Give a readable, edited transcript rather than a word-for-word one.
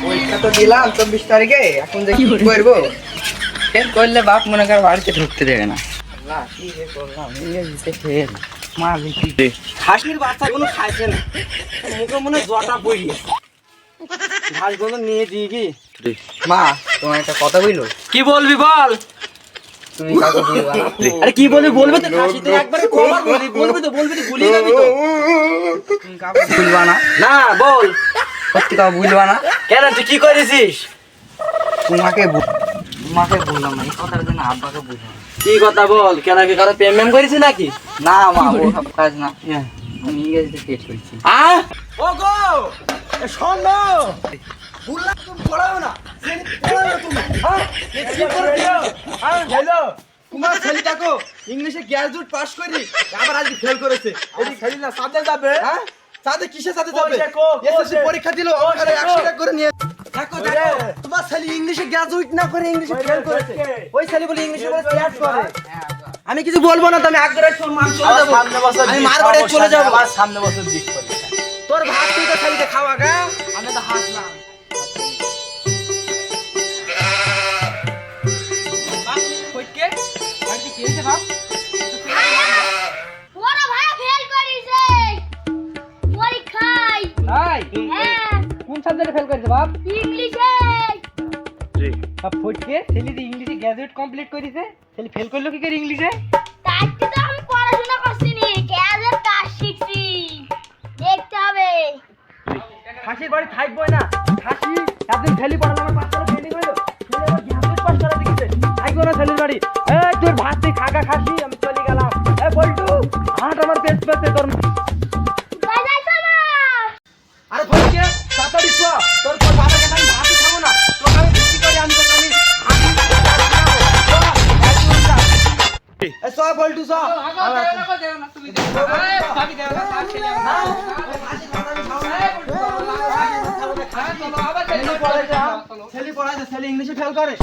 পরীক্ষা তো দিলাম 24 তারিখে, এখন যে কি করবো ফেল করলে বাপ মনে কর বাড়িতে ঢুকতে দেবে না। আল্লাহ, কি যে করলাম, ইংরেজিতে ফেল। মা লিখি খাসির বাচ্চা কোনো খাইছে না, মুখে মনে জটা পড়িয়েছে। ঘাসগুলো নিয়ে দিই কি? মা, তোমার একটা কথা বললো, কি বলবি বল। তুমি কাউকে বলবা না। আরে কি বলবি বলবি তো, খাসিতে একবারে কবার বলবি তো ভুলিয়ে যাবি তো। তুমি কাউকে বলবা না, না বল। সত্যি কাউকে বলবা না। কেন তুই কি করেছিস? তোমাকে বললাম না, এই কথাটা যেন আব্বাকে বললাম। কি কথা বল, কেন কি কারো প্রেম করেছিস নাকি? না মা, ওসব কাজ না, আমি ইংরেজিতে ফেল করেছি। ও গো শোন না, বললাম তুমি পড়াও না, পড়াও তুমি। কি করে দিও? হ্যালো, তোমার ছেলেটাকে ইংলিশে গ্র্যাজুয়েট পাস করি আবার আজকে ফেল করেছে। এই ছেলে না সাথে যাবে, হ্যাঁ সাথে কিসের সাথে যাবে? এসএসসি পরীক্ষা দিল, ওখানে 100 টাকা করে নিয়ে। দেখো তোমার ছেলে ইংলিশে গ্র্যাজুয়েট না করে ইংলিশে ফেল করেছে। ওই ছেলে বলে ইংলিশে বলে ক্লাস করে। আমি কিছু বলবো না, তুমি আগ্রহে শোন, মান চলে যাবো, আমি মার বাড়ি চলে যাবো। আবার সামনে বছর দিস পরীক্ষা। তোর ভাত তুই তো ছেলেকে খাওয়া গা। আমি তো হাসলাম। বাপ কইকে বাড়িতে কি হইছে বাপ? বড় ভাই ফেল করিছে পরীক্ষায়। তাই হ্যাঁ, কোন সাবজেক্টে ফেল করেছে বাপ? ইংলিশে। বাপ ফটকে ছেলে যে ইংলিশে গ্র্যাজুয়েট কমপ্লিট করেছে, ছেলে ফেল করলো কি করে ইংলিশে? তাইতে তো আমি পড়াশোনা করছি নি, ক্যাজের কাজ শিখছি, দেখতে হবে। খাসির বাড়ি থাকবই না। খাসি একদিন ছেলে পড়ালো, আমার বাচ্চারা ফেলি হইলো, ছেলে আবার গ্র্যাজুয়েট পাস করে দিয়েছে। থাকবো না ছেলের বাড়ি। এই তোর ভাত তুই খাগা খাসি, আমি চলে গেলাম। এই বল্টু হাট আমার পেট পেতে তোর। যাই যাই সমা। আরে ফটকে তাড়াতাড়ি চ, তোর বাবার কাছে আমি ভাতই খাবো না, তোকে আমি বিক্রি করে আমি তোকে আমি এই চ বল্টু চ। তুমি দেখো ভাবি দেও না, তার ছেলে ছেলে পড়াইছে, ছেলে ইংলিশে ফেল করে।